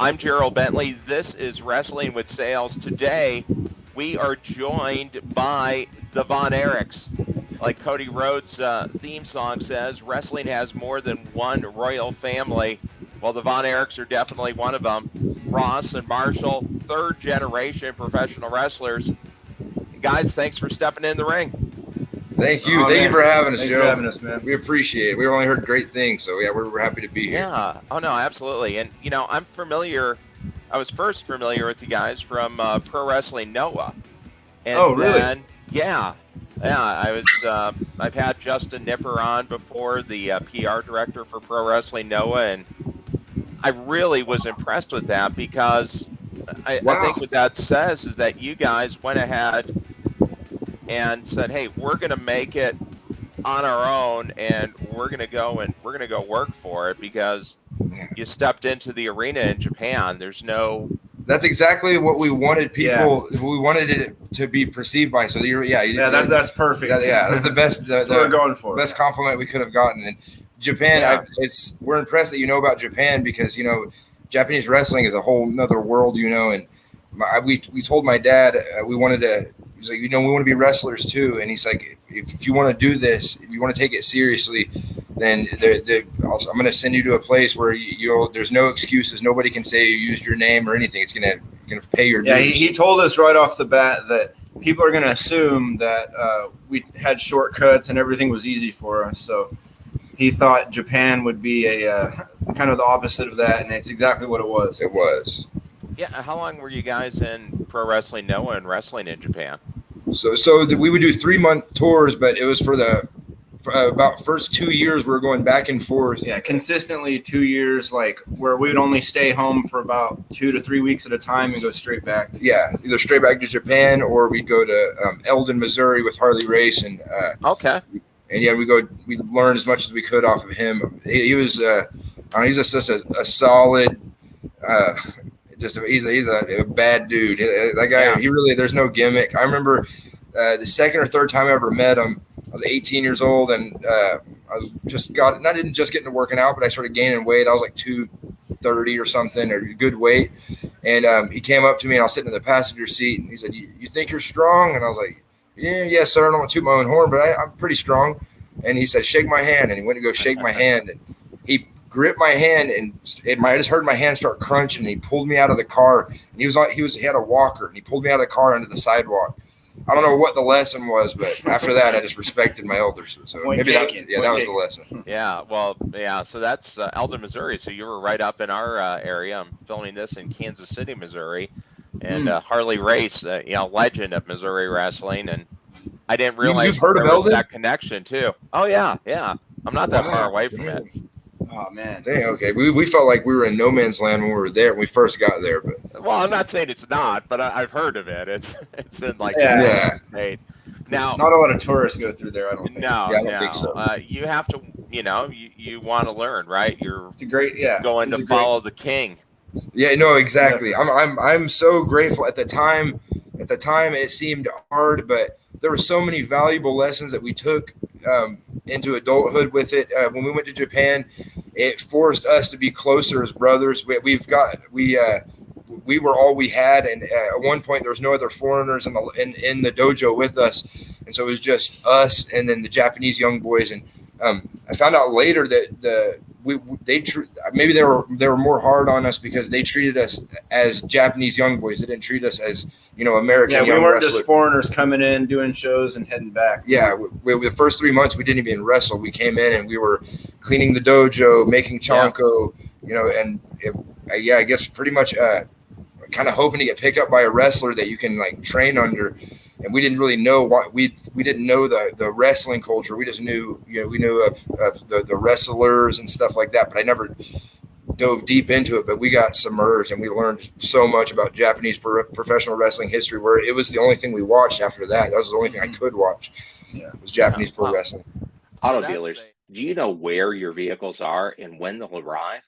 I'm Gerald Bentley. This is Wrestling with Sales. Today, we are joined by the Von Erichs. Like Cody Rhodes' theme song says, wrestling has more than one royal family. Well, the Von Erichs are definitely one of them. Ross and Marshall, third generation professional wrestlers. Guys, thanks for stepping in the ring. Thank you. Thank you for having us, Thanks Gerald. for having us, man. We appreciate it. We've only heard great things, so yeah, we're happy to be here. Yeah. Oh, no, absolutely. And, I'm familiar. I was first familiar with you guys from Pro Wrestling Noah. And oh, really? Then, yeah. I was. I've had Justin Nipper on before, the PR director for Pro Wrestling Noah, and I really was impressed with that because I think what that says is that you guys went ahead and said, "Hey, we're going to make it on our own, and we're going to go work for it," because you stepped into the arena in Japan. There's no. That's exactly what we wanted people. Yeah. We wanted it to be perceived by. So that's perfect. That's the best. That's what we're going for. Best compliment we could have gotten. And Japan, we're impressed that you know about Japan because Japanese wrestling is a whole nother world. And we told my dad we wanted to. He's like, we want to be wrestlers too. And he's like, if you want to do this, if you want to take it seriously, then I'm going to send you to a place where there's no excuses. Nobody can say you used your name or anything. It's going to pay your dues. Yeah, he told us right off the bat that people are going to assume that we had shortcuts and everything was easy for us. So he thought Japan would be a kind of the opposite of that, and it's exactly what it was. It was. Yeah, how long were you guys in Pro Wrestling Noah and wrestling in Japan? So we would do 3-month tours, but it was for about first 2 years we were going back and forth. Yeah, consistently 2 years, like where we would only stay home for about 2 to 3 weeks at a time and go straight back. Yeah, either straight back to Japan or we'd go to Eldon, Missouri with Harley Race, and okay. And yeah, we learned as much as we could off of him. He was he's just a solid. He's a bad dude. That guy, yeah. There's no gimmick. I remember the second or third time I ever met him, I was 18 years old, and I didn't just get into working out, but I started gaining weight. I was like 230 or something, or good weight. And he came up to me, and I was sitting in the passenger seat, and he said, "You think you're strong?" And I was like, "Yes, sir. I don't want to toot my own horn, but I'm pretty strong." And he said, "Shake my hand," and he went to go shake my hand, and he gripped my hand, and I just heard my hand start crunching, and he pulled me out of the car, and he had a walker, and he pulled me out of the car onto the sidewalk. I don't know what the lesson was, but after that, I just respected my elders. So maybe that was the lesson. Yeah, well, yeah. So that's Eldon, Missouri. So you were right up in our area. I'm filming this in Kansas City, Missouri, and Harley Race, legend of Missouri wrestling, and I didn't realize you've heard of Eldon? That connection too. Oh yeah. I'm not that far away from it. Oh man! Dang, okay, we felt like we were in no man's land when we were there when we first got there. But well, I'm not saying it's not, but I've heard of it. It's in like state. Now, not a lot of tourists go through there. I don't think. No, I don't think so. You have to, you want to learn, right? It's a great, going to follow the king. Yeah, no, exactly. Yeah. I'm so grateful. At the time, it seemed hard, but there were so many valuable lessons that we took into adulthood with it. When we went to Japan, it forced us to be closer as brothers. We were all we had, and at one point there was no other foreigners in the dojo with us, and so it was just us and then the Japanese young boys. And I found out later that maybe they were more hard on us because they treated us as Japanese young boys. They didn't treat us as American. Yeah, we weren't just foreigners coming in, doing shows, and heading back. Yeah, the first 3 months we didn't even wrestle. We came in and we were cleaning the dojo, making chanko, and I guess pretty much kind of hoping to get picked up by a wrestler that you can like train under. And we didn't really know what we didn't know the wrestling culture. We just knew, we knew of the wrestlers and stuff like that, but I never dove deep into it. But we got submerged and we learned so much about Japanese professional wrestling history, where it was the only thing we watched after that. That was the only thing I could watch. Yeah, was Japanese pro wrestling. Auto dealers, do you know where your vehicles are and when they'll arrive?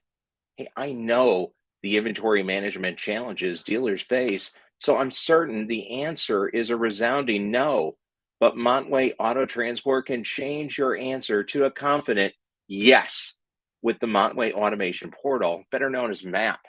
Hey, I know the inventory management challenges dealers face, so I'm certain the answer is a resounding no. But Montway Auto Transport can change your answer to a confident yes with the Montway Automation Portal, better known as MAP.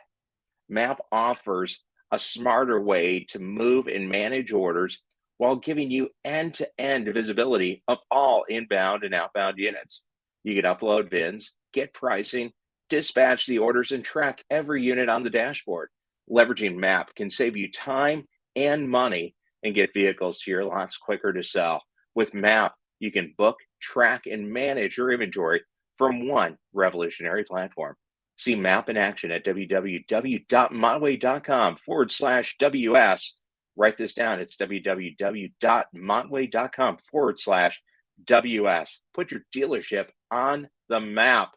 Map offers a smarter way to move and manage orders while giving you end-to-end visibility of all inbound and outbound units. You can upload VINs, get pricing, dispatch the orders, and track every unit on the dashboard. Leveraging Map can save you time and money and get vehicles to your lots quicker to sell. With Map, you can book, track, and manage your inventory from one revolutionary platform. See Map in action at www.montway.com/WS. Write this down. It's www.montway.com/WS. Put your dealership on the map.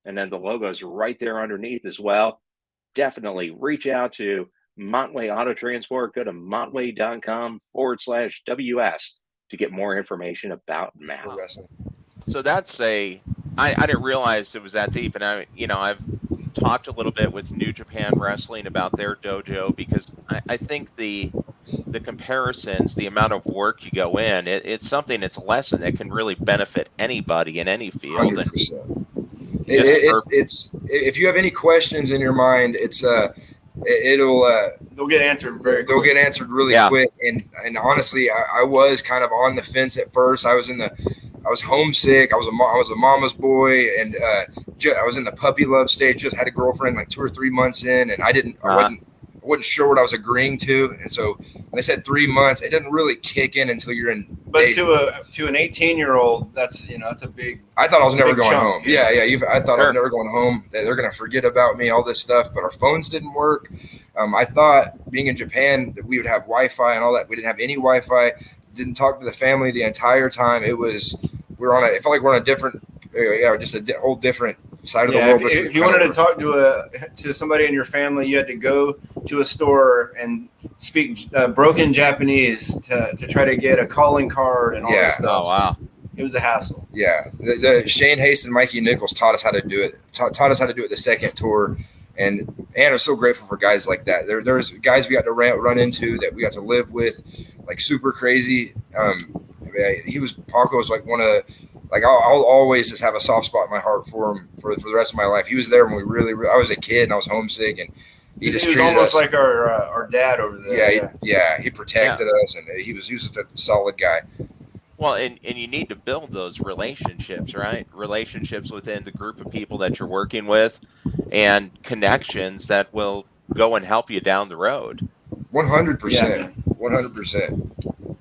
And then the logo's right there underneath as well. Definitely reach out to Montway Auto Transport. Go to montway.com/WS to get more information about Map. So that's I didn't realize it was that deep. And I've talked a little bit with New Japan Wrestling about their dojo, because I think the comparisons, the amount of work you go in, it's something, it's a lesson that can really benefit anybody in any field. 100%. It's if you have any questions in your mind, they'll get answered really quick. And honestly, I was kind of on the fence at first. I was homesick. I was a mama's boy, and I was in the puppy love stage. Just had a girlfriend like 2 or 3 months in, and I wasn't sure what I was agreeing to. And so when they said 3 months, it didn't really kick in until you're in. But to an 18-year-old, that's a big. I thought I was never going chunk. home. Yeah. I thought I was never going home. That they're going to forget about me, all this stuff. But our phones didn't work. I thought being in Japan that we would have Wi-Fi and all that. We didn't have any Wi-Fi. Didn't talk to the family the entire time. It felt like we're on a different, just a whole different side of the world. If you wanted to talk to somebody in your family, you had to go to a store and speak broken Japanese to try to get a calling card and all this stuff. Oh, wow. It was a hassle. Yeah. The Shane Haste and Mikey Nichols taught us how to do it. Taught us how to do it the second tour. And I'm so grateful for guys like that. There's guys we got to run into that we got to live with, like super crazy. Paco was like one of, like I'll always just have a soft spot in my heart for him for the rest of my life. He was there when I was a kid and I was homesick, and he was almost like our dad over there. He protected us, and he was just a solid guy. Well, and you need to build those relationships, right? Relationships within the group of people that you're working with, and connections that will go and help you down the road. 100%. 100%.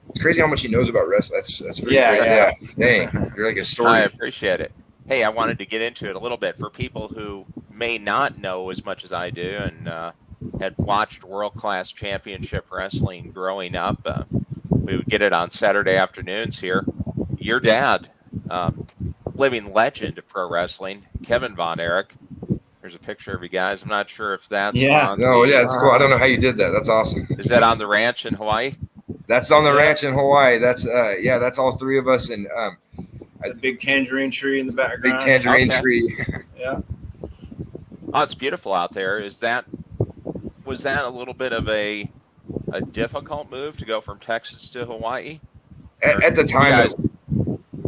It's crazy how much he knows about wrestling. That's pretty great. Yeah. Dang, you're like a story. I appreciate it. Hey, I wanted to get into it a little bit for people who may not know as much as I do and had watched world-class championship wrestling growing up. We would get it on Saturday afternoons here. Your dad, living legend of pro wrestling, Kevin Von Erich. There's a picture of you guys. I'm not sure if that's it's cool. I don't know how you did that. That's awesome. Is that on the ranch in Hawaii? That's on the ranch in Hawaii. That's that's all three of us, and a big tangerine tree in the background. Big tangerine tree. Yeah. Oh, it's beautiful out there. Was that a little bit of a difficult move to go from Texas to Hawaii? At the time,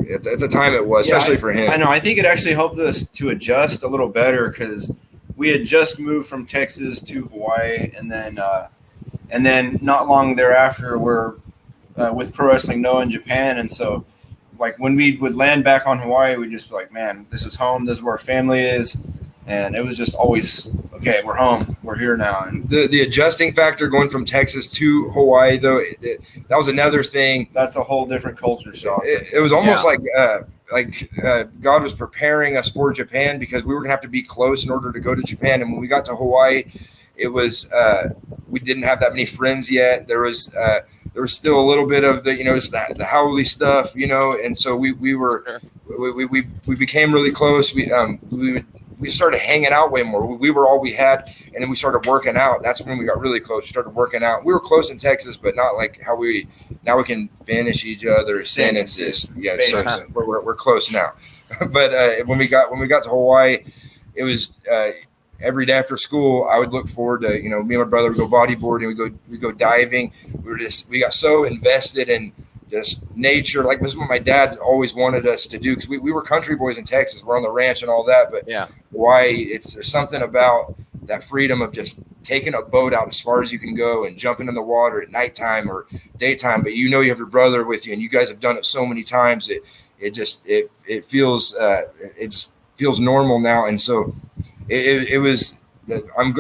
at the time it was, especially for him. I know. I think it actually helped us to adjust a little better because we had just moved from Texas to Hawaii, and then not long thereafter, we're with Pro Wrestling Noah in Japan, and so like when we would land back on Hawaii, we'd just be like, man, this is home. This is where our family is. And it was just always, okay, we're home. We're here now. And the adjusting factor going from Texas to Hawaii, though, that was another thing. That's a whole different culture shock. It was almost like God was preparing us for Japan because we were going to have to be close in order to go to Japan. And when we got to Hawaii, it was we didn't have that many friends yet. There was still a little bit of the just the Howley stuff, and so we became really close. We started hanging out way more. We were all we had, and then we started working out. That's when we got really close. We started working out. We were close in Texas, but not like how now we can finish each other's sentences. Yeah, so we're close now. But when we got to Hawaii, it was every day after school. I would look forward to me and my brother would go bodyboarding. We go diving. We got so invested in just nature, like this is what my dad always wanted us to do because we were country boys in Texas. We're on the ranch and all that, but Hawaii, there's something about that freedom of just taking a boat out as far as you can go and jumping in the water at nighttime or daytime. But you have your brother with you, and you guys have done it so many times. It just feels normal now. And so it was.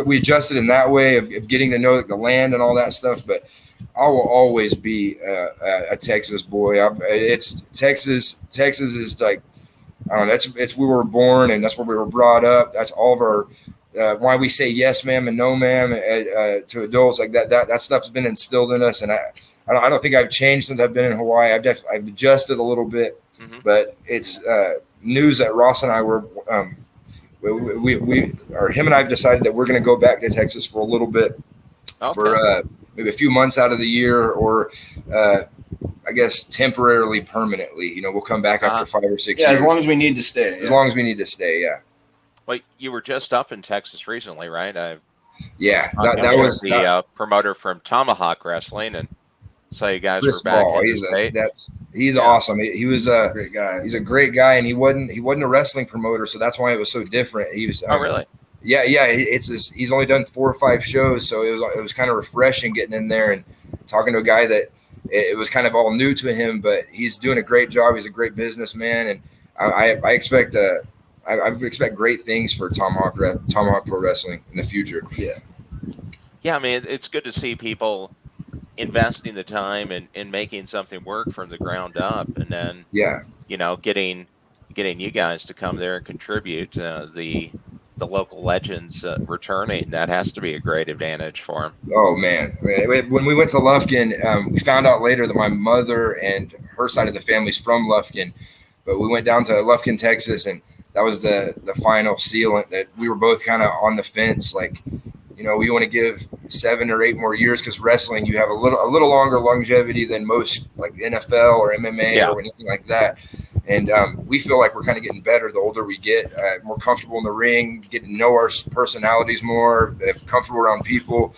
We adjusted in that way of getting to know the land and all that stuff. But I will always be a Texas boy. It's Texas. Texas is like, I don't know. It's where we were born, and that's where we were brought up. That's all of our why we say yes, ma'am, and no, ma'am, to adults. Like that stuff's been instilled in us, and I don't think I've changed since I've been in Hawaii. I've adjusted a little bit, but it's news that Ross and I were. Him and I have decided that we're going to go back to Texas for a little bit, for maybe a few months out of the year, or I guess temporarily, permanently. We'll come back after 5 or 6 years. Yeah, as long as we need to stay. As long as we need to stay, yeah. Well, you were just up in Texas recently, right? Yeah, that was the promoter from Tomahawk Wrestling, and so you guys Chris were back Ball. in the state. He's awesome. He was a great guy. He's a great guy, and he wasn't a wrestling promoter, so that's why it was so different. He was. Oh, really? Yeah. He's only done 4 or 5 shows, so it was kind of refreshing getting in there and talking to a guy that it was kind of all new to him, but he's doing a great job. He's a great businessman, and I expect great things for Tomahawk Pro Wrestling in the future. Yeah. I mean, it's good to see people investing the time and making something work from the ground up, and then getting you guys to come there and contribute. The local legends returning, that has to be a great advantage for them. Oh man, when we went to Lufkin, we found out later that my mother and her side of the family's from Lufkin, but we went down to Lufkin, Texas, and that was the final sealant that we were both kind of on the fence, like, we want to give 7 or 8 more years, because wrestling, you have a little longer longevity than most, like NFL or MMA or anything like that. And we feel like we're kind of getting better the older we get, more comfortable in the ring, getting to know our personalities more, comfortable around people.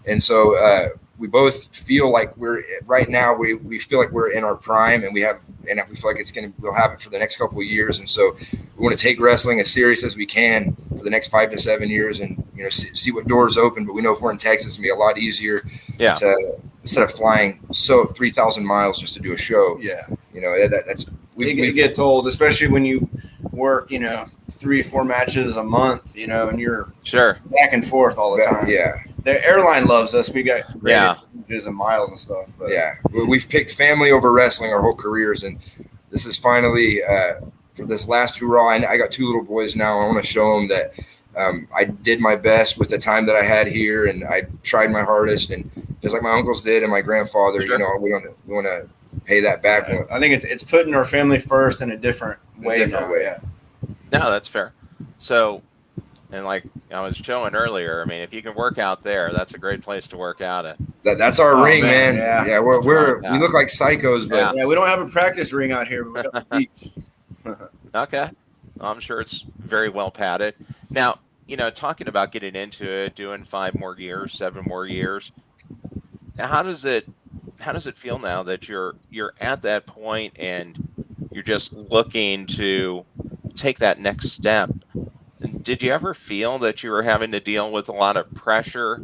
And so we both feel like we feel like we're in our prime, and we feel like we'll have it for the next couple of years. And so we want to take wrestling as serious as we can for the next 5 to 7 years, and see what doors open. But we know if we're in Texas, it's gonna be a lot easier to, instead of flying 3,000 miles just to do a show. It gets old, especially when you work 3 or 4 matches a month, and you're back and forth all the time. The airline loves us. We got great advantages and miles and stuff. But we've picked family over wrestling our whole careers, and this is finally for this last hurrah. I got 2 little boys now. I want to show them that I did my best with the time that I had here, and I tried my hardest, and just like my uncles did and my grandfather, we want to pay that back. I think it's putting our family first in a different way. Yeah. No, that's fair. So, and like I was showing earlier, I mean, if you can work out there, that's a great place to work out at. That's our ring, man. Yeah, we look like psychos, but we don't have a practice ring out here, but we got the beach. Okay. I'm sure it's very well padded. Now, talking about getting into it, doing 5 more years, 7 more years. Now, how does it feel now that you're at that point and you're just looking to take that next step? Did you ever feel that you were having to deal with a lot of pressure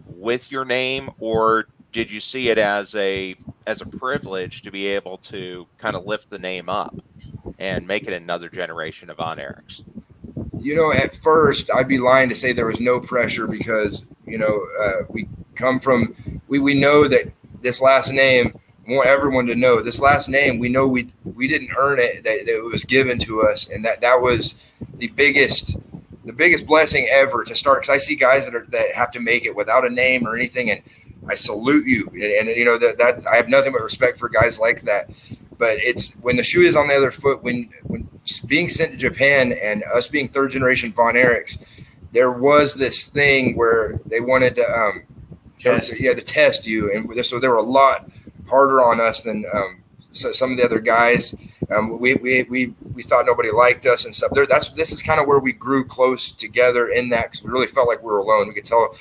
with your name, or did you see it as a privilege to be able to kind of lift the name up and make it another generation of Von Erichs? At first I'd be lying to say there was no pressure, because we come from we know that this last name, I want everyone to know this last name, we know we didn't earn it, that it was given to us, and that was the biggest blessing ever to start, because I see guys that have to make it without a name or anything, and I salute you, and that I have nothing but respect for guys like that. But it's when the shoe is on the other foot, when being sent to Japan and us being 3rd generation Von Erichs, there was this thing where they wanted to test you, and so they were a lot harder on us than some of the other guys. We thought nobody liked us and stuff. This is kind of where we grew close together in that, because we really felt like we were alone. We could tell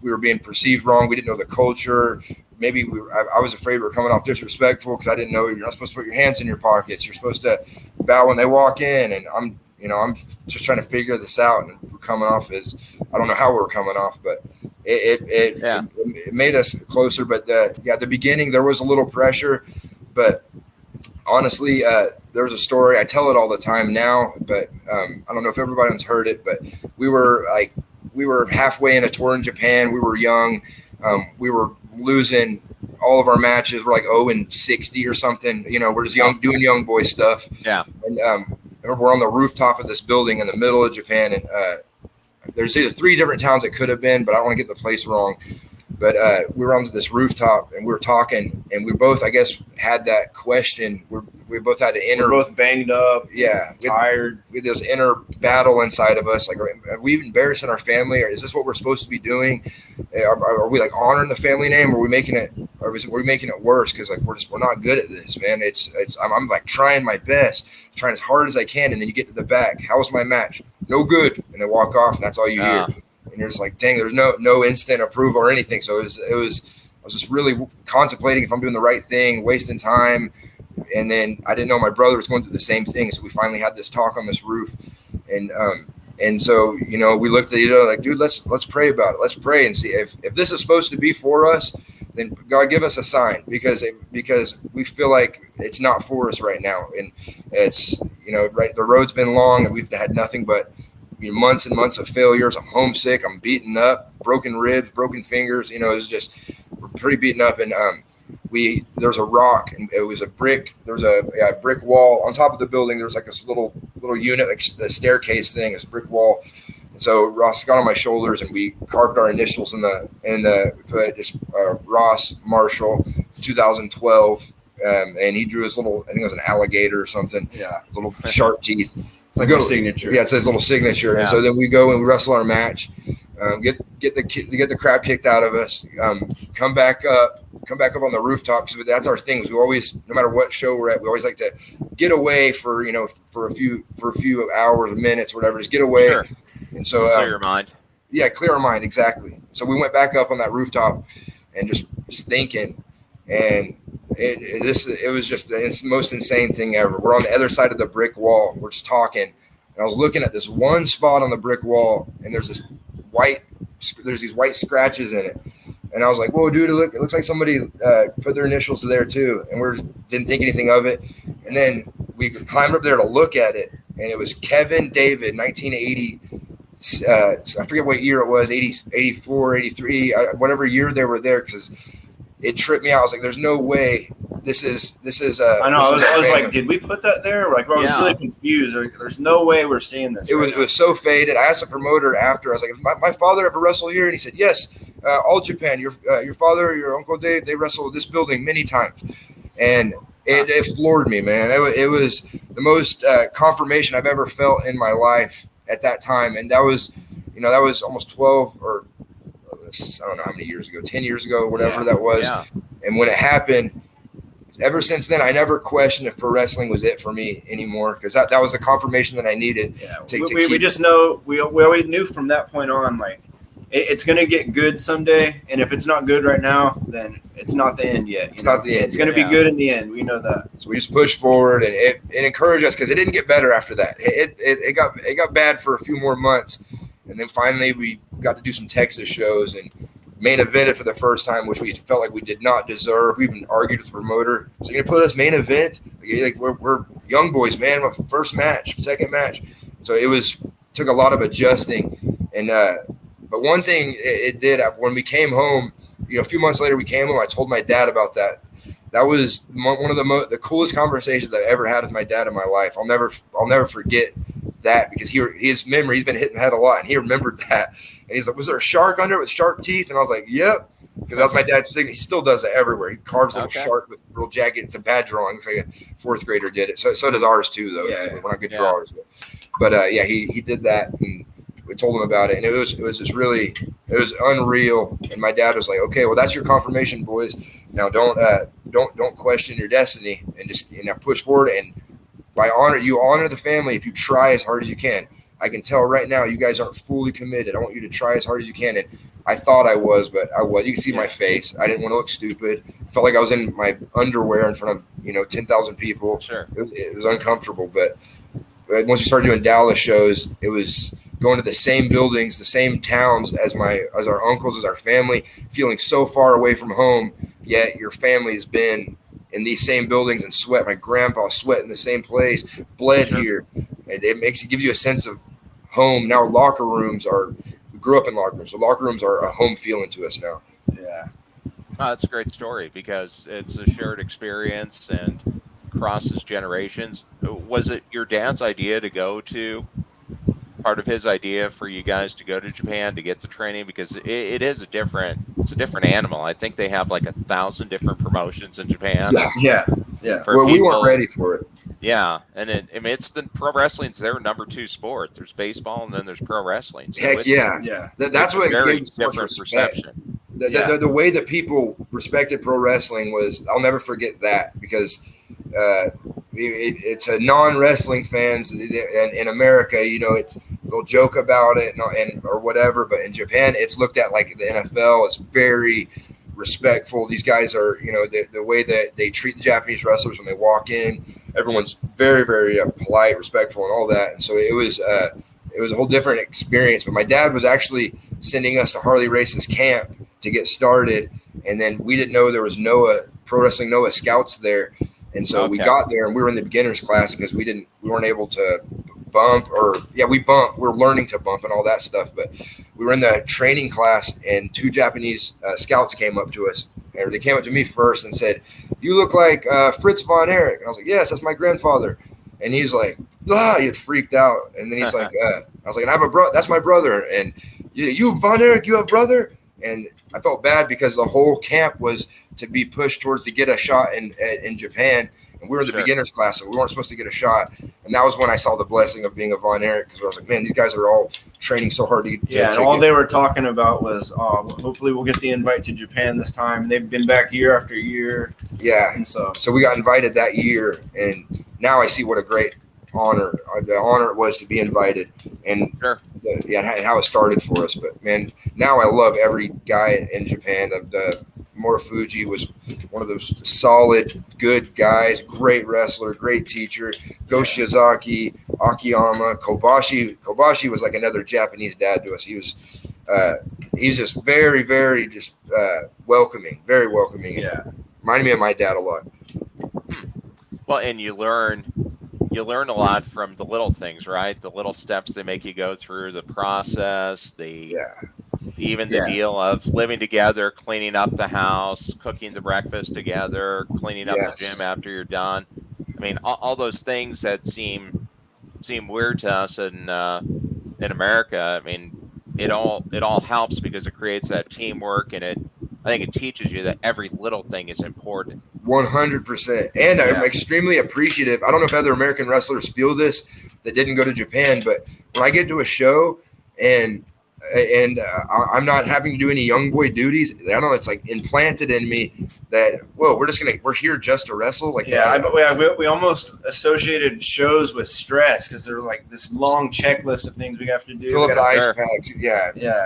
we were being perceived wrong. We didn't know the culture. Maybe I was afraid we were coming off disrespectful, because I didn't know you're not supposed to put your hands in your pockets. You're supposed to bow when they walk in, and I'm I'm just trying to figure this out, and we're coming off as I don't know how we're coming off, but it made us closer. But the beginning there was a little pressure, but honestly, there's a story. I tell it all the time now, but I don't know if everybody's heard it. But we were halfway in a tour in Japan. We were young. We were losing all of our matches. We're like 0-60 or something. We're just young, doing young boy stuff. Yeah. And we're on the rooftop of this building in the middle of Japan, and there's either 3 different towns it could have been, but I don't want to get the place wrong. But we were on this rooftop, and we were talking, and we both, I guess, had that question. We both had to enter. We're both banged up. Yeah, tired. We had this inner battle inside of us. Like, are we embarrassing our family? Or is this what we're supposed to be doing? Are we like honoring the family name? Or are we making it? Or are we making it worse? Because like we're not good at this, man. I'm like trying my best, trying as hard as I can, and then you get to the back. How was my match? No good, and then walk off, and that's all you hear. And you're just like, dang, there's no instant approval or anything. So I was just really contemplating if I'm doing the right thing, wasting time. And then I didn't know my brother was going through the same thing. So we finally had this talk on this roof. And so, we looked at each other like, dude, let's pray about it. Let's pray and see if this is supposed to be for us, then God give us a sign, because we feel like it's not for us right now. And it's, right. The road's been long, and we've had nothing but months and months of failures. I'm homesick. I'm beaten up, broken ribs, broken fingers. It's just, we're pretty beaten up. And there's a rock, and it was a brick. There was a brick wall on top of the building. There was like this little unit, like the staircase thing, this brick wall. And so Ross got on my shoulders, and we carved our initials put just Ross Marshall 2012. And he drew his little, I think it was an alligator or something. Yeah, little sharp teeth. It's like a signature. Yeah, it says little signature. Yeah. And so then we go and we wrestle our match, get the crap kicked out of us, come back up on the rooftop, because that's our thing. We always, no matter what show we're at, we always like to get away for a few hours or minutes or whatever, just get away. Sure. And so clear your mind. Yeah, clear our mind, exactly. So we went back up on that rooftop and just thinking, and it was just the most insane thing ever. We're on the other side of the brick wall. We're just talking, and I was looking at this one spot on the brick wall, and there's these white scratches in it. And I was like, whoa, dude, it looks like somebody put their initials there too. And we didn't think anything of it. And then we climbed up there to look at it, and it was Kevin David, 1980. I forget what year it was, 80, 84, 83, whatever year they were there, because it tripped me out. I was like, there's no way this is I know. I was like, did we put that there? Like, I was really confused. There's no way we're seeing this. It was so faded. I asked the promoter after. I was like, my father ever wrestled here? And he said, yes, all Japan. Your father, your Uncle Dave, they wrestled this building many times. And it floored me, man. It was the most confirmation I've ever felt in my life at that time. And that was almost 12 or I don't know how many years ago, 10 years ago, whatever that was. Yeah. And when it happened, ever since then, I never questioned if pro wrestling was it for me anymore, because that was the confirmation that I needed. Yeah. We just know, we always knew from that point on, like, it's going to get good someday. And if it's not good right now, then it's not the end yet. It's not the end. It's going to be good in the end. We know that. So we just pushed forward, and it encouraged us, because it didn't get better after that. It got bad for a few more months. And then finally we got to do some Texas shows and main evented for the first time, which we felt like we did not deserve. We even argued with the promoter. So you're going to put us main event? Like we're young boys, man. First match, second match. So took a lot of adjusting. And but one thing it did, when we came home, a few months later we came home, I told my dad about that. That was one of the coolest conversations I've ever had with my dad in my life. I'll never forget that, because his memory, he's been hitting the head a lot, and he remembered that. And he's like, was there a shark under it with sharp teeth? And I was like, yep, because that was my dad's signature. He still does that everywhere. He carves a little shark with real jagged. It's a bad drawing. It's like a fourth grader did it. So does ours too, though. Yeah, we're not good drawers. But he did that, and we told him about it, and it was just really, it was unreal. And my dad was like, okay, well, that's your confirmation, boys. Now don't question your destiny, and just push forward. And by honor the family if you try as hard as you can. I can tell right now you guys aren't fully committed. I want you to try as hard as you can. And I thought I was, but I was. You can see my face. I didn't want to look stupid. I felt like I was in my underwear in front of 10,000 people. Sure. It was uncomfortable, but once we started doing Dallas shows, it was going to the same buildings, the same towns as our uncles, as our family, feeling so far away from home, yet your family has been in these same buildings and sweat. My grandpa sweat in the same place, bled here. And it gives you a sense of home. Now we grew up in locker rooms. So locker rooms are a home feeling to us now. Yeah. Oh, that's a great story because it's a shared experience and crosses generations. Was it your dad's idea to go to, part of his idea for you guys to go to Japan to get the training? Because it's a different animal. I think they have like 1,000 different promotions in Japan. Yeah. Well, we weren't ready for it. Yeah, and it's the pro wrestling's their number 2 sport. There's baseball and then there's pro wrestling. So Heck yeah. That's what very gave us so much different respect. perception. The way that people respected pro wrestling was, I'll never forget that, because it's a non-wrestling fans in America, they'll joke about it or whatever, but in Japan it's looked at like the NFL. It's very respectful. These guys are, the way that they treat the Japanese wrestlers when they walk in, everyone's very, very polite, respectful, and all that. And so it was a whole different experience. But my dad was actually sending us to Harley Race's camp to get started, and then we didn't know there was Pro Wrestling Noah scouts there. And so we got there and we were in the beginners class because we weren't able to bump, we bumped. We were learning to bump and all that stuff. But we were in the training class and 2 Japanese scouts came up to us. Or they came up to me first and said, "You look like Fritz Von Erich." And I was like, "Yes, that's my grandfather." And he's like, he had freaked out. And then he's like, I was like, "And I have a brother. That's my brother." And you Von Erich, you have a brother? And I felt bad because the whole camp was to be pushed towards to get a shot in Japan. And we were in the beginners class, so we weren't supposed to get a shot. And that was when I saw the blessing of being a Von Erich, because I was like, man, these guys are all training so hard to and all they were talking about was, hopefully we'll get the invite to Japan this time. They've been back year after year. Yeah. And so we got invited that year, and now I see what a great honor it was to be invited, and how it started for us. But man, now I love every guy in Japan. Morifuji was one of those solid, good guys, great wrestler, great teacher. Go Shiozaki, Akiyama, Kobashi was like another Japanese dad to us. He was just very, very just welcoming, very welcoming. Yeah, reminded me of my dad a lot. Well, and you learn a lot from the little things, right? The little steps they make you go through, the process, even the deal of living together, cleaning up the house, cooking the breakfast together, cleaning up the gym after you're done. I mean, all those things that seem weird to us in America. I mean, it all helps because it creates that teamwork, and I think it teaches you that every little thing is important. 100%. And I'm extremely appreciative. I don't know if other American wrestlers feel this that didn't go to Japan, but when I get to a show and I'm not having to do any young boy duties, I don't know, it's like implanted in me that, we're here just to wrestle. Like, we almost associated shows with stress because there was like this long checklist of things we have to do. Fill up the ice packs,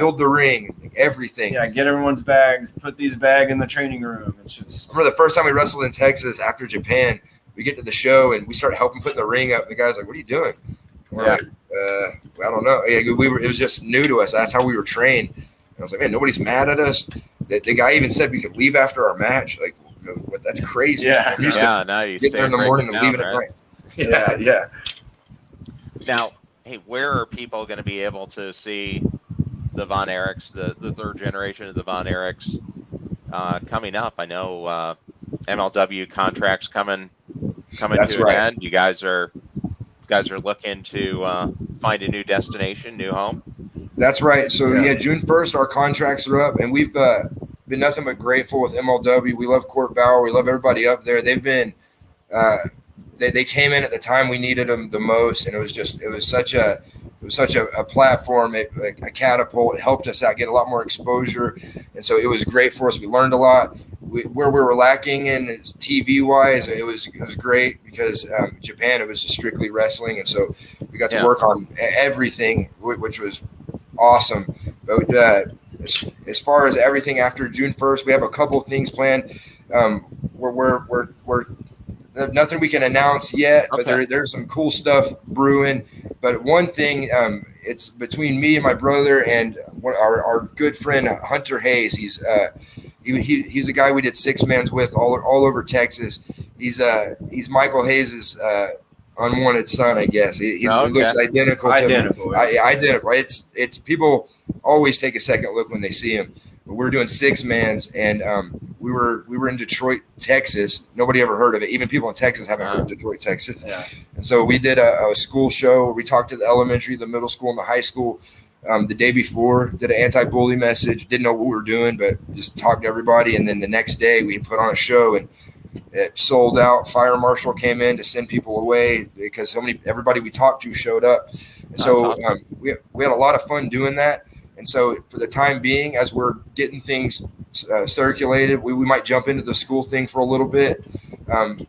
build the ring, everything. Yeah, get everyone's bags, put these bags in the training room. It's just. I remember the first time we wrestled in Texas after Japan, we get to the show and we start helping put the ring up. The guy's like, "What are you doing?" We're like, I don't know. Yeah, it was just new to us. That's how we were trained. And I was like, man, nobody's mad at us. The guy even said we could leave after our match. Like, that's crazy. Yeah. Now you get there in the morning and leave it at night. Yeah. Now, hey, where are people going to be able to see the Von Erichs, the third generation of the Von Erichs coming up? I know MLW contracts coming to an end. You guys are looking to find a new destination, new home. That's right. So June 1st, our contracts are up, and we've been nothing but grateful with MLW. We love Court Bauer. We love everybody up there. They've been, they came in at the time we needed them the most, and it was such a platform, a catapult. It helped us out, get a lot more exposure, and so it was great for us. We learned a lot. Where we were lacking in TV wise, it was great because Japan, it was just strictly wrestling, and so we got to work on everything, which was awesome. But as far as everything after June 1st, we have a couple of things planned. We're Nothing we can announce yet, but Okay. there's some cool stuff brewing. But one thing, it's between me and my brother and our good friend Hunter Hayes. He's a guy we did six mans with all over Texas. He's Michael Hayes's unwanted son, I guess. He looks identical to him. Identical. It's people always take a second look when they see him. But we're doing six mans, and we were in Detroit, Texas. Nobody ever heard of it. Even people in Texas haven't heard of Detroit, Texas. Yeah. And so we did a school show where we talked to the elementary, the middle school, and the high school. The day before, did an anti-bully message. Didn't know what we were doing, but just talked to everybody. And then the next day, we put on a show, and it sold out. Fire marshal came in to send people away because everybody we talked to showed up. And so awesome. We had a lot of fun doing that. And so for the time being, as we're getting things circulated, we might jump into the school thing for a little bit,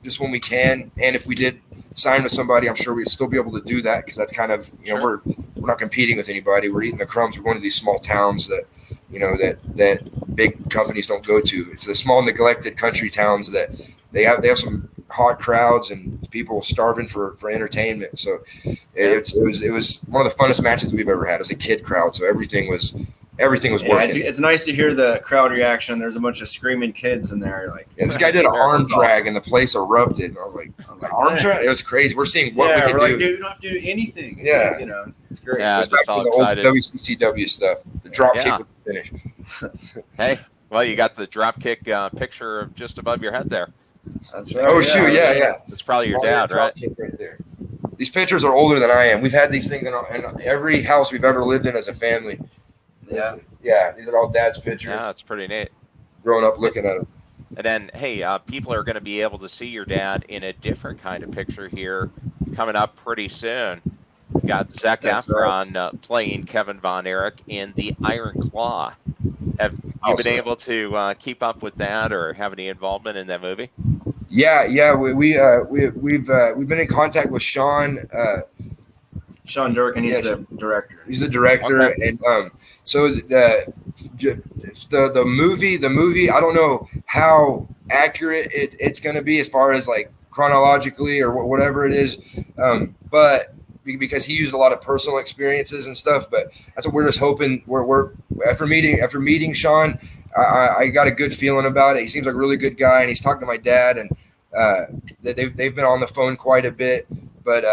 just when we can. And if we did sign with somebody, I'm sure we'd still be able to do that, because that's kind of, we're not competing with anybody. We're eating the crumbs. We're going to these small towns that, that big companies don't go to. It's the small neglected country towns that they have some hot crowds and people starving for entertainment. So it was one of the funnest matches we've ever had as a kid crowd. So everything was working. It's nice to hear the crowd reaction. There's a bunch of screaming kids in there. This guy did an arm drag and the place erupted. And I was like, arm drag? It was crazy. We're seeing what we can do. Dude, you don't have to do anything. It's great. Yeah, it's back to the old WCCW stuff. The drop kick was finished. Hey, well, you got the drop kick picture just above your head there. That's right. Oh, shoot. Yeah. That's probably your dad, right? Right there. These pictures are older than I am. We've had these things in every house we've ever lived in as a family. Yeah. These are all dad's pictures. Yeah, that's pretty neat. Growing up looking at them. And then, hey, people are going to be able to see your dad in a different kind of picture here coming up pretty soon. We got Zac Efron playing Kevin Von Erich in The Iron Claw. Have you been able to keep up with that or have any involvement in that movie? Yeah. We've been in contact with Sean Durkin. He's the director. He's the director, okay. And so the movie. I don't know how accurate it's going to be as far as like chronologically or whatever it is, but because he used a lot of personal experiences and stuff. But that's what we're just hoping. We're after meeting Sean, I got a good feeling about it. He seems like a really good guy, and he's talking to my dad, and they've been on the phone quite a bit. But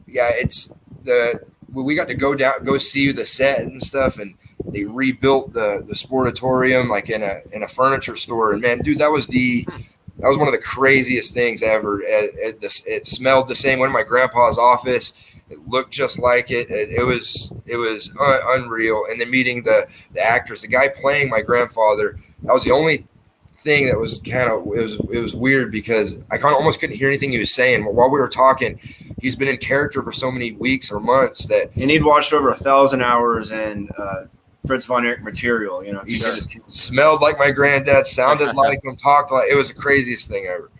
we got to go see the set and stuff, and they rebuilt the sportatorium like in a furniture store. And man, dude, that was one of the craziest things ever. It smelled the same. Went in my grandpa's office. It looked just like it. It was unreal. And then meeting the actress, the guy playing my grandfather, that was the only thing that was it was weird because I almost couldn't hear anything he was saying. But while we were talking, he's been in character for so many weeks or months and he'd watched over 1,000 hours and Fritz Von Erich material. He smelled like my granddad, sounded like him, talked like it was the craziest thing ever.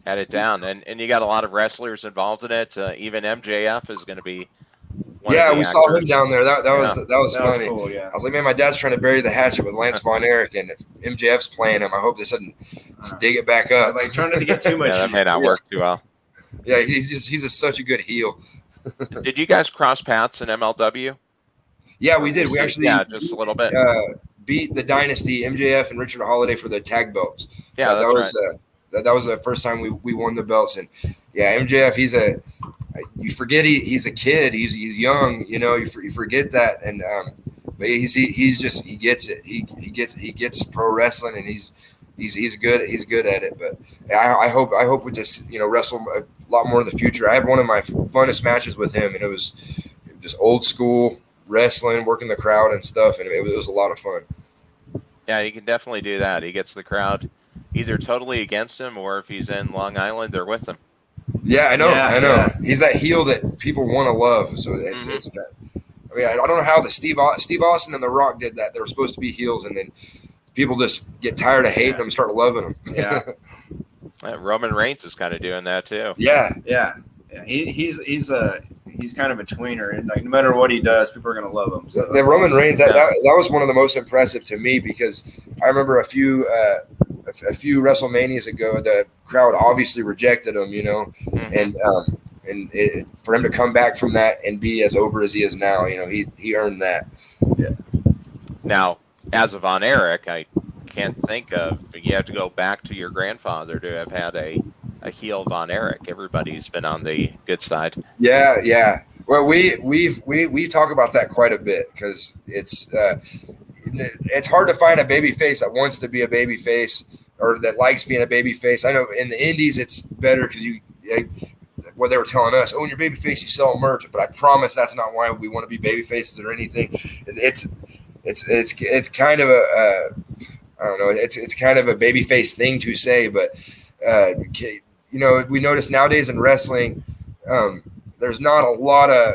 Had it down, and you got a lot of wrestlers involved in it. Even MJF is going to be. We saw him down there. That was funny. Cool, yeah. I was like, man, my dad's trying to bury the hatchet with Lance Von Erich, and if MJF's playing him, I hope this doesn't dig it back up. Like trying not to get too much. That may not work too well. Yeah, he's such a good heel. Did you guys cross paths in MLW? Yeah, we did. We actually just a little bit beat the Dynasty, MJF and Richard Holiday for the tag belts. Yeah, that was right. That was the first time we won the belts. And yeah, MJF, you forget he's a kid. He's young, you forget that. And but he gets it. He gets pro wrestling, and he's good at it. But I hope we just wrestle a lot more in the future. I had one of my funnest matches with him, and it was just old school wrestling, working the crowd and stuff, and it was a lot of fun. Yeah, he can definitely do that. He gets the crowd either totally against him, or if he's in Long Island, they're with him. Yeah, I know. Yeah. He's that heel that people want to love. So it's I mean, I don't know how the Steve Austin and The Rock did that. They were supposed to be heels, and then people just get tired of hating them and start loving them. Yeah. Roman Reigns is kind of doing that too. Yeah. He's kind of a tweener, and like no matter what he does, people are gonna love him. So the Roman Reigns that was one of the most impressive to me, because I remember a few a few WrestleManias ago, the crowd obviously rejected him, and for him to come back from that and be as over as he is now, he earned that. Yeah. Now, as a Von Erich, I can't think of. You have to go back to your grandfather to have had a heel Von Erich. Everybody's been on the good side. Yeah. Well, we talk about that quite a bit because it's hard to find a baby face that wants to be a baby face or that likes being a baby face. I know in the indies it's better because what they were telling us, when you're baby face, you sell merch. But I promise that's not why we want to be baby faces or anything. It's kind of a I don't know. It's kind of a baby face thing to say, but we notice nowadays in wrestling, there's not a lot of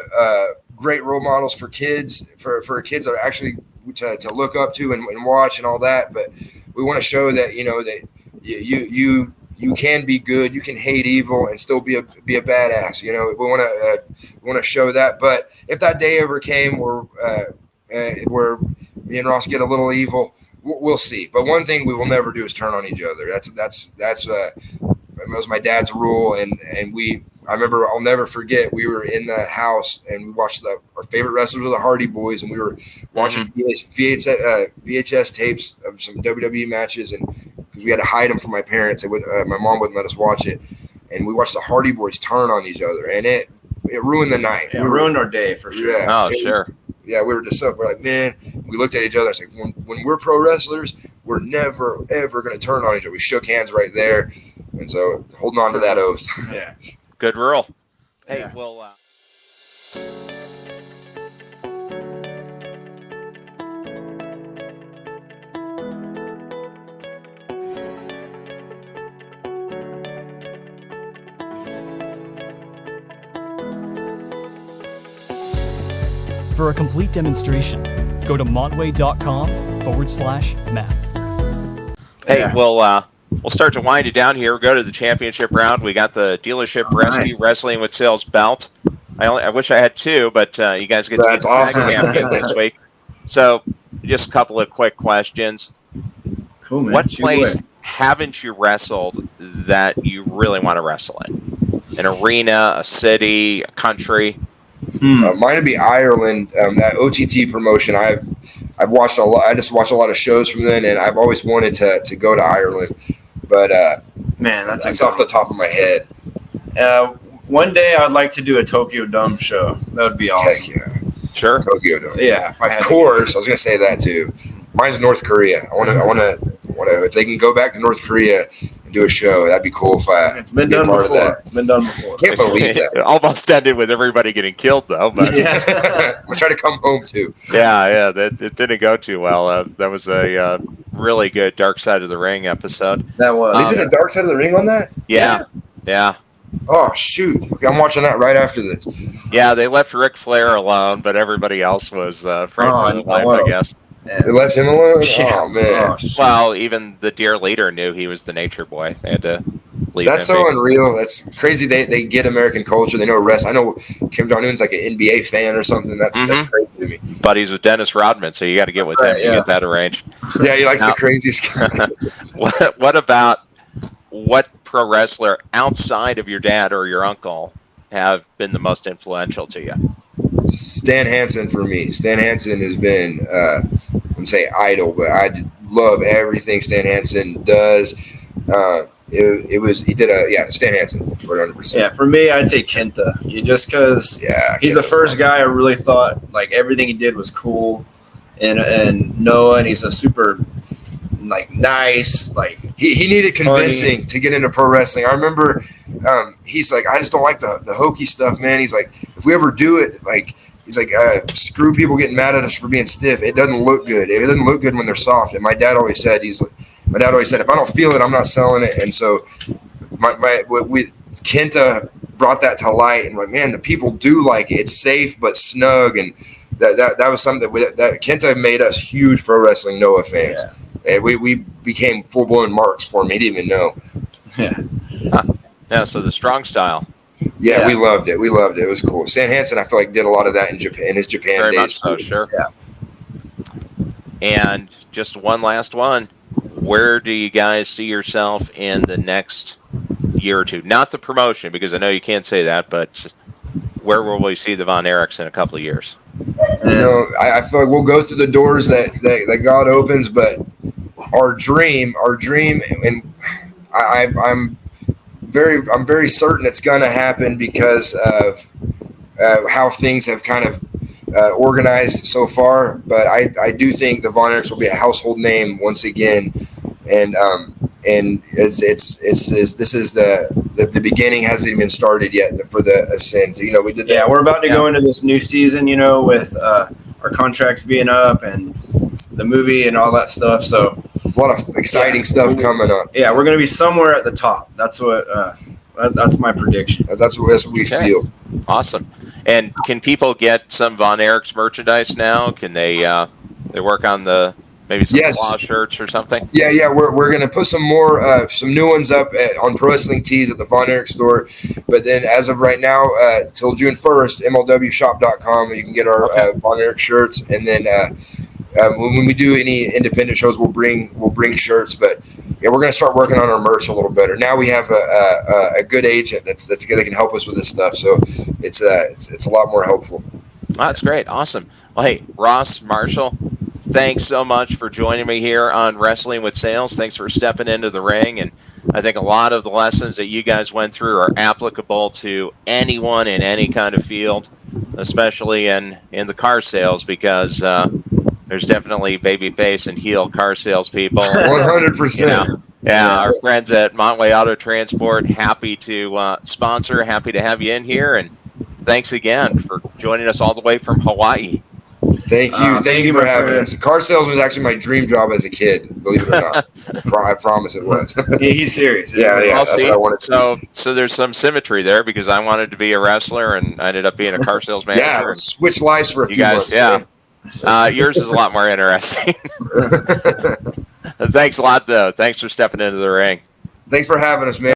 great role models for kids for kids that are actually to look up to and watch and all that. But we want to show that that you can be good, you can hate evil and still be a badass. We want to show that. But if that day ever came where me and Ross get a little evil, we'll see. But one thing we will never do is turn on each other. That was my dad's rule, and I remember, I'll never forget, we were in the house and we watched our favorite wrestlers were the Hardy Boys, and we were watching VHS tapes of some WWE matches, and because we had to hide them from my parents, my mom wouldn't let us watch it, and we watched the Hardy Boys turn on each other, and it ruined the night. Yeah, it ruined our day for sure. Yeah. Sure. Yeah, we were just we're like, man, we looked at each other and said, when we're pro wrestlers, we're never, ever going to turn on each other. We shook hands right there. And so holding on to that oath. Yeah. Good rule. Hey, Yeah. well, For a complete demonstration, go to montway.com/map. hey, Yeah. we'll start to wind it down here. We'll go to the championship round. We got the dealership Nice. wrestling with sales belt. I wish I had two, but you guys get That's to be awesome. tag champion this week. So, just a couple of quick questions. Cool, man. What Shoot place away. haven't you wrestled that you really want to wrestle in? An arena, a city, a country? Mine would be Ireland. That OTT promotion. I've watched a lot. I just watched a lot of shows from then, and I've always wanted to go to Ireland, but Man, that's that's off the top of my head. One day I'd like to do a Tokyo Dome show. That would be awesome. Heck yeah, Sure. Tokyo Dome. Yeah, if I had Of to- course, I was gonna say that too. Mine's North Korea. I want to. If they can go back to North Korea and do a show, that'd be cool. If It's been be a done part of before. that. It's been done before. Can't believe that. It almost ended with everybody getting killed, though. But Yeah. I'm gonna try to come home too. yeah, it didn't go too well. That was a really good Dark Side of the Ring episode. That was. They did a Dark Side of the Ring on that. Yeah. Oh shoot! Okay, I'm watching that right after this. Yeah, they left Ric Flair alone, but everybody else was afraid for their life, I guess. They left him alone. Yeah. Oh man, shit. Well, even the dear leader knew he was the nature boy. They had to leave that's him so be. unreal. That's crazy. They get American culture. They know wrestling. I know Kim Jong Un's like an NBA fan or something. That's crazy to me. Buddies with Dennis Rodman, so you got to get with him Right, to yeah. get that arranged. Yeah, he likes Now- the craziest guy. What about what pro wrestler outside of your dad or your uncle have been the most influential to you? Stan Hansen for me. Stan Hansen has been, I wouldn't say idol, but I love everything Stan Hansen does. Stan Hansen for 100%. Yeah, for me, I'd say Kenta. Just because Yeah, he's the first guy I really thought like everything he did was cool, and Noah, and he's a super like nice like. He needed convincing to get into pro wrestling. I remember he's like, I just don't like the hokey stuff, man. He's like, if we ever do it, like, he's like, screw people getting mad at us for being stiff. It doesn't look good. It doesn't look good when they're soft. And my dad always said, if I don't feel it, I'm not selling it. And so Kenta brought that to light, and like, man, the people do like it. It's safe but snug, and that was something that Kenta made us huge pro wrestling Noah fans. Yeah. And we became full blown marks for him. He didn't even know. Yeah. Yeah, so the strong style. Yeah, Yeah. we loved it. It was cool. Stan Hansen, I feel like, did a lot of that in Japan, in his Japan Very days. much so, sure. Yeah. And just one last one. where do you guys see yourself in the next year or two? Not the promotion, because I know you can't say that, but where will we see the Von Erichs in a couple of years? I feel like we'll go through the doors that God opens, but our dream, and I'm very certain it's going to happen because of how things have kind of organized so far. But I do think the Von Erichs will be a household name once again, and this is the beginning hasn't even started yet for the ascent. We did that. Yeah, we're about to go into this new season, with our contracts being up and the movie and all that stuff. So a lot of exciting stuff coming up. Yeah, we're going to be somewhere at the top. That's what. That's my prediction. That's what we feel. Awesome. And can people get some Von Erichs merchandise now? Can they work on maybe some claw shirts or something? Yeah. We're gonna put some more some new ones up on Pro Wrestling Tees at the Von Erich store. But then as of right now, till June 1st, MLWshop.com, you can get our Von Erich shirts. And then when we do any independent shows, we'll bring shirts. But yeah, we're gonna start working on our merch a little better. Now we have a good agent that's good, that can help us with this stuff. So it's a lot more helpful. That's great. Awesome. Well, hey, Ross, Marshall, thanks so much for joining me here on Wrestling with Sales. Thanks for stepping into the ring. And I think a lot of the lessons that you guys went through are applicable to anyone in any kind of field, especially in the car sales, because there's definitely babyface and heel car salespeople. 100%. Yeah, our friends at Montway Auto Transport, happy to sponsor, happy to have you in here. And thanks again for joining us all the way from Hawaii. Thank you. Thank you for having us. Car salesman was actually my dream job as a kid, believe it or not. I promise it was. He's serious. Yeah, that's what I wanted to do. So there's some symmetry there, because I wanted to be a wrestler and I ended up being a car sales manager. Yeah, switch lives for a few months. Yeah. Yours is a lot more interesting. Thanks a lot, though. Thanks for stepping into the ring. Thanks for having us, man.